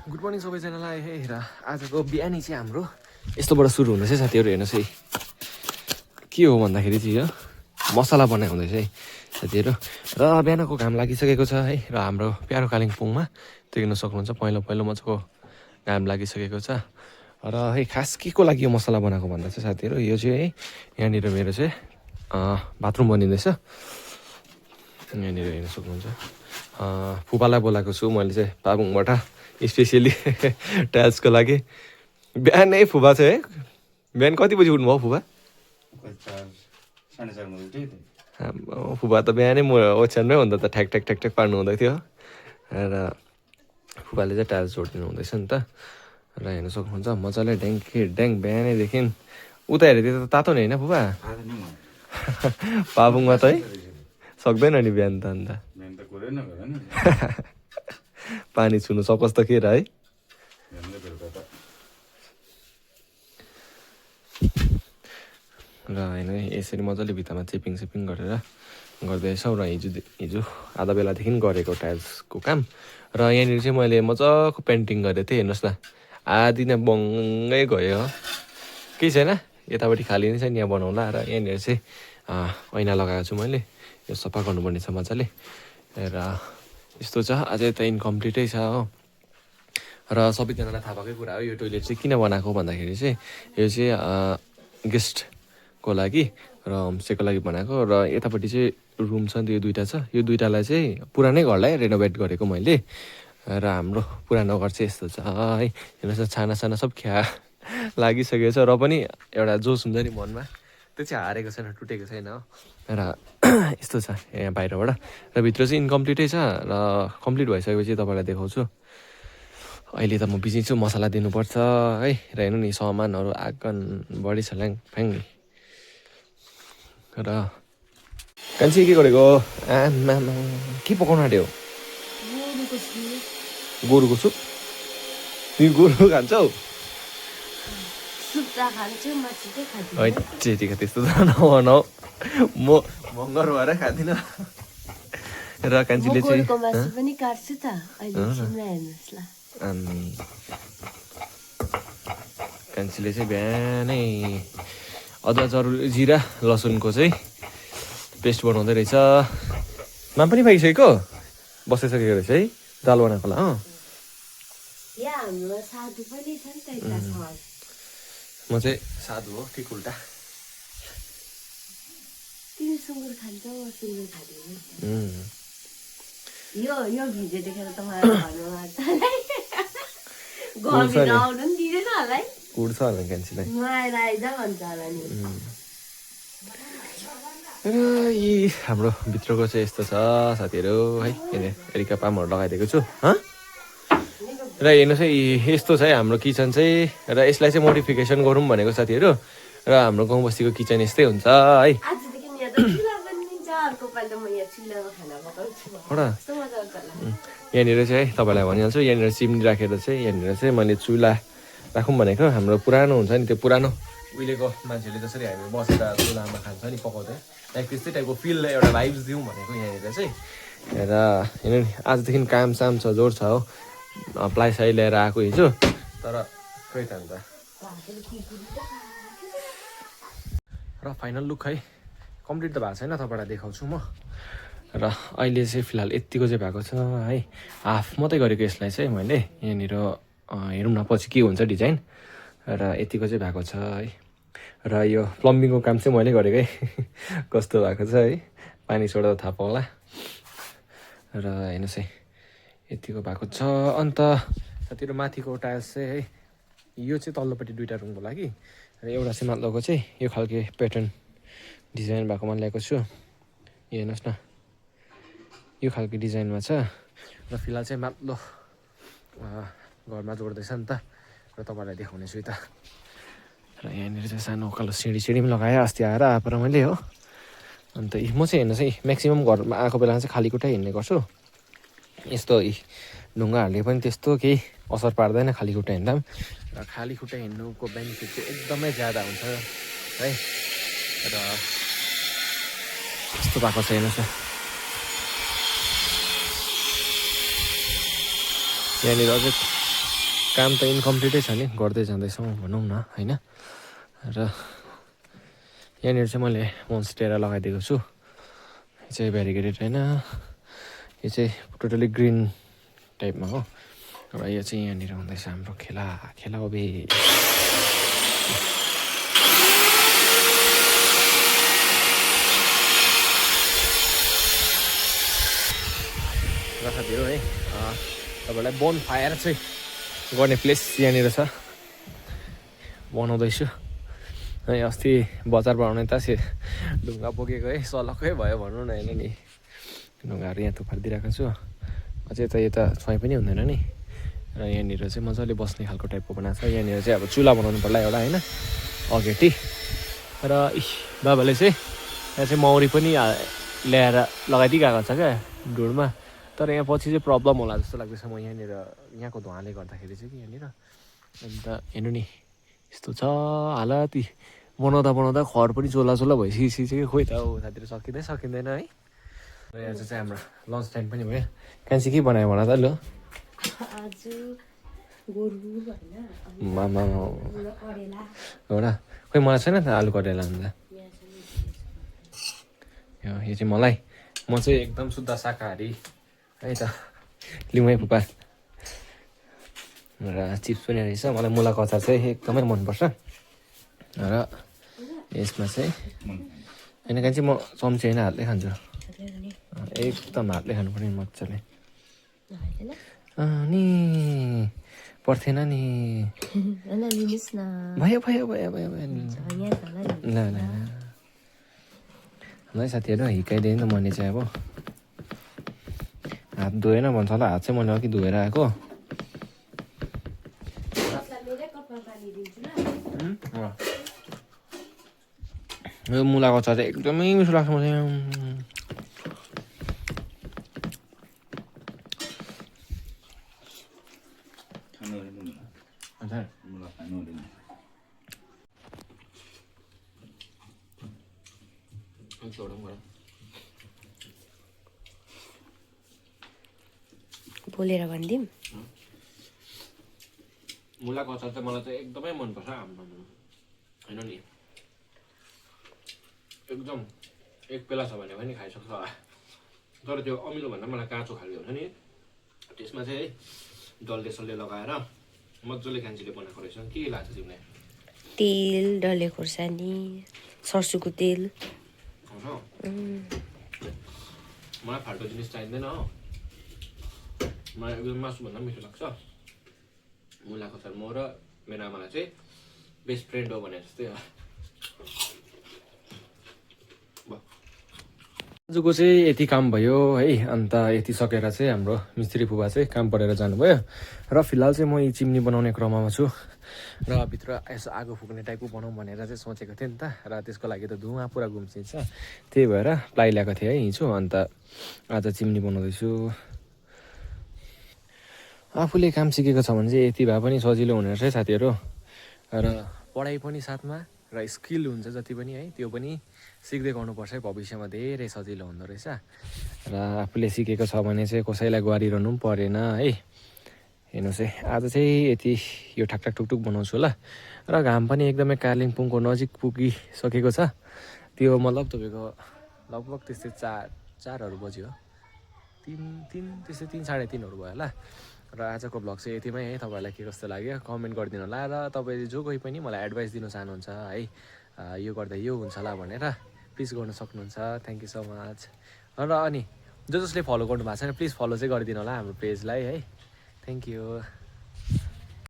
Good morning सबैजनालाई है र आजको बिहानी चाहिँ हाम्रो यस्तोबाट सुरु हुँदैछ साथीहरू हेर्नुहोस् है के हो भन्दाखेरि चाहिँ यो मसला बनाइ हुँदैछ है साथीहरू र बिहानको घाम लागिसकेको छ है र हाम्रो प्यारो कालिम्पोङमा देख्न सक्नुहुन्छ पहिलो मजाको घाम लागिसकेको छ र है खास के को लागि यो मसला बनाएको भन्दा चाहिँ साथीहरू यो चाहिँ है यहाँनिर मेरो चाहिँ बाथरुम बनिँदैछ यहाँनिर हेर्न सक्नुहुन्छ फुपालाई बोलाएको छु मैले चाहिँ पाबुङबाट स्पेसियली टाइल्सको लागि बिहानै फुपा चाहिँ है बिहान कति बजी उठ्नुभयो फुपा फुपा त बिहानै म ओछ्यानमै हुँदा त ठ्याक ठ्याक ठ्याक ठ्याक पार्नु हुँदै थियो र फुपाले चाहिँ टाइल्स जोडिदिनु हुँदैछ नि त र हेर्न सक्नुहुन्छ मजाले ड्याङ बिहानैदेखि उता हेरेको त तातो नि होइन फुपा पाबुङमा त है सक्दैन नि बिहान त अन्त पानी छुनु सकोस् त के र है र होइन यसरी मजाले भित्तामा चिपिङ गरेर गर्दैछौँ र हिजो आधा बेलादेखि गरेको टाइल्सको काम र यहाँनिर चाहिँ मैले मजाको पेन्टिङ गरेको थिएँ हेर्नुहोस् न आधी नै बङ्गै गयो केही छैन यतापट्टि खाली नै छ नि यहाँ बनाउँला र यहाँनिर चाहिँ ऐना लगाएको छु मैले यो सफा गर्नुपर्ने छ मजाले र यस्तो छ अझै त इन्कम्प्लिटै छ हो र सबैजनालाई थाहा भएकै कुरा हो यो टोइलेट चाहिँ किन बनाएको भन्दाखेरि चाहिँ यो चाहिँ गेस्टको लागि र होमस्टेको लागि बनाएको र यतापट्टि चाहिँ रुम छ नि त यो दुइटा छ यो दुइटालाई चाहिँ पुरानै घरलाई रेनोभेट गरेको मैले र हाम्रो पुरानो घर चाहिँ यस्तो छ है हेर्नुहोस् न छाना सब लागिसकेको छ र पनि एउटा जोस हुन्छ नि मनमा त्यो चाहिँ हारेको छैन टुटेको छैन हो र यस्तो छ यहाँ बाहिरबाट र भित्र चाहिँ इन्कम्प्लिटै छ र कम्प्लिट भइसकेपछि तपाईँलाई देखाउँछु अहिले त म बिजी छु मसला दिनुपर्छ है र हेर्नु नि सामानहरू आगन बढी छ फ्याङ र कान्छी के गरेको आमा के पकाउनु आँट्यो गोरुको सुप तिमी गोरु खान्छौ त्यस्तो त नभनौ म मङ्गर भएर खाँदिनँ र कान्छीले चाहिँ कान्छीले चाहिँ बिहानै अदुवा जिरा लसुनको चाहिँ पेस्ट बनाउँदै रहेछ मा पनि पाइसकेको बसिसकेको रहेछ है दाल बनाएको होला म चाहिँ साधु हो ठिक उल्टा उड्छ होला कान्छीलाई र यी हाम्रो भित्रको चाहिँ यस्तो छ साथीहरू है एरिका पामहरू लगाइदिएको छु र हेर्नुहोस् है यस्तो छ है हाम्रो किचन चाहिँ र यसलाई चाहिँ मोडिफिकेसन गरौँ भनेको साथीहरू र हाम्रो गाउँ बस्तीको किचन यस्तै हुन्छ है यहाँनिर चाहिँ है तपाईँलाई भनिहाल्छु यहाँनिर चिम्नी राखेर चाहिँ यहाँनिर चाहिँ मैले चुल्हा राखौँ भनेको हाम्रो पुरानो हुन्छ नि त्यो पुरानो उहिलेको मान्छेले जसरी हामी बसेर चुल्हामा खान्छ नि पकाउँदै लाइक त्यस्तै टाइपको फिल एउटा भाइब्स दिउँ भनेको यहाँनिर चाहिँ र हेर्नु नि आजदेखि काम साम छ जोड छ हो प्लाइ साइ लिएर आएको हिजो तर खै त अन्त र फाइनल लुक है कम्प्लिट त भएको छैन तपाईँलाई देखाउँछु म र अहिले चाहिँ फिलहाल यत्तिको चाहिँ भएको छ है हाफ मात्रै गरेको यसलाई चाहिँ मैले यहाँनिर हेरौँ न पछि के हुन्छ डिजाइन र यतिको चाहिँ भएको छ है र यो प्लम्बिङको काम चाहिँ मैले गरेकै कस्तो भएको छ है पानी छोड्दा थाहा पाउला र हेर्नुहोस् है यतिको भएको छ अन्त साथीहरू माथिको टाइल्स चाहिँ है यो चाहिँ तल्लोपट्टि दुइटा रुमको लागि र एउटा चाहिँ माथिल्लोको चाहिँ यो खालके प्याटर्न डिजाइन भएकोमा ल्याएको छु हेर्नुहोस् न यो खालको डिजाइनमा छ र फिलहाल चाहिँ माथिल्लो घरमा जोड्दैछ नि त र तपाईँलाई देखाउने छु त र यहाँनिर चाहिँ सानो उकालो सिँढी पनि लगाएँ अस्ति आएर आएर मैले हो अन्त म चाहिँ हेर्नुहोस् है म्याक्सिमम् घरमा आएको बेलामा चाहिँ खाली खुट्टै हिँड्ने गर्छु यस्तो ढुङ्गाहरूले पनि त्यस्तो केही असर पार्दैन खाली खुट्टा हिँड्दा पनि र खाली खुट्टा हिँड्नुको बेनिफिट चाहिँ एकदमै ज्यादा हुन्छ है र यस्तो भएको छ हेर्नुहोस् न यहाँनिर अझै काम त इन्कम्प्लिटै छ नि, गर्दै जाँदैछौँ भनौँ न होइन। र यहाँनिर चाहिँ मैले मोन्स्टेरा लगाइदिएको छु। यो चाहिँ ब्यारिकेडेड होइन, यो चाहिँ टोटली ग्रिन टाइपमा हो। र यो चाहिँ यहाँनिर हुँदैछ हाम्रो खेला ओबे। र साथीहरू है तपाईँलाई बोन फायर चाहिँ गर्ने प्लेस यहाँनिर छ, बनाउँदैछु है। अस्ति बजार बनाउने त ढुङ्गा बोकेको है, सलक्कै भयो भनौँ न होइन नि। ढुङ्गाहरू यहाँ थुपारिदिरहेको छु। अझै त यता छुवाई पनि हुँदैन नि। र यहाँनिर चाहिँ मजाले बस्ने खालको टाइपको बनाएको छ। यहाँनिर चाहिँ अब चुला बनाउनु पर्ला एउटा होइन, अघेटी। र बाबाले चाहिँ यहाँ चाहिँ मौरी पनि ल्याएर लगाइदिइरहेको छ क्या ढुँडमा। तर यहाँ पछि चाहिँ प्रब्लम होला जस्तो लाग्दैछ म यहाँनिर, यहाँको धुवाले गर्दाखेरि चाहिँ कि यहाँनिर। अन्त हेर्नु नि यस्तो छ हालत, बनाउँदा खर पनि चोला भइसकिसक्यो। खोइ त हो साथीहरू, सकिँदैन है। र यहाँ चाहिँ हाम्रो लन्च टाइम पनि भयो। कान्छी के बनायो होला त ल? मामा हो र, खोइ मलाई छैन त आलु करेला अन्त। यो चाहिँ मलाई, म चाहिँ एकदम शुद्ध शाकाहारी है त। लिउँ है फुपा। र चिप्स पनि रहेछ, मलाई मुलाको अचार चाहिँ एकदमै मनपर्छ। र यसमा चाहिँ होइन कान्छी, म चम्ची होइन हातले खान्छु, एकदम हातले खानु पर्ने मजाले। नि पर्थेन नि, भयो ल है साथीहरू, हिर्काइदियो नि त मैले चाहिँ। अब हात धोएन भन्छ होला, हात चाहिँ मैले अघि धोएर आएको। यो मुलाको अचार चाहिँ एकदमै मिठो लाग्छ मलाई। बोलेर भनिदिउँ, मुलाको अचार चाहिँ मलाई चाहिँ एकदमै मनपर्छ होइन नि। एकदम एक बेला छ भने पनि खाइसक्छ। तर त्यो अमिलोभन्दा मलाई काँचो खालको हुन्छ नि, त्यसमा चाहिँ है डल्ले सल्ले लगाएर मजाले कान्छीले बनाएको रहेछ। के लाग्छ तिमीलाई? तेल, डल्ले खोर्सानी, सर्सुको तेल। मलाई फाल्टो जिनिस चाहिँदैन हो, मलाई एकदम मासुभन्दा मिठो लाग्छ मुलाको अचार। म र मेरो आमालाई चाहिँ बेस्ट फ्रेन्ड हो भने जस्तै हो। आजको चाहिँ यति काम भयो है। अन्त यति सकेर चाहिँ हाम्रो मिस्त्री फुबा चाहिँ काम परेर जानुभयो। र फिलहाल चाहिँ म यी चिम्नी बनाउने क्रममा छु। र भित्र यसो आगो फुक्ने टाइपको बनाउँ भनेर चाहिँ सोचेको थिएँ नि त। र त्यसको लागि त धुवा पुरा गुम्सिन्छ, त्यही भएर प्लाई ल्याएको थिएँ है हिजो। अन्त आज चिम्नी बनाउँदैछु। आफूले काम सिकेको छ भने चाहिँ यति भए पनि सजिलो हुने रहेछ साथीहरू। र पढाइ पनि साथमा, र स्किल हुन्छ जति पनि है त्यो पनि सिक्दै गर्नुपर्छ है, भविष्यमा धेरै सजिलो हुँदो रहेछ। र आफूले सिकेको छ भने चाहिँ कसैलाई गरिरहनु पनि परेन है। हेर्नुहोस् है, आज चाहिँ यति यो ठाकठाक टुकटुक बनाउँछु होला। र घाम पनि एकदमै कालिम्पोङको नजिक पुगिसकेको छ। त्यो मतलब तपाईँको लगभग त्यस्तै 4 बज्यो, 3 साढे 3 भयो होला। र आजको भ्लग चाहिँ यतिमै है। तपाईँहरूलाई के कस्तो लाग्यो कमेन्ट गरिदिनु होला। र तपाईँले जो कोही पनि मलाई एडभाइस दिनु चाहनुहुन्छ है, यो गर्दा यो हुन्छ होला भनेर, प्लिज गर्न सक्नुहुन्छ। Thank you so much. र अनि जसले फलो गर्नु भएको छैन प्लिज फलो चाहिँ गरिदिनु होला हाम्रो पेजलाई है। Thank you.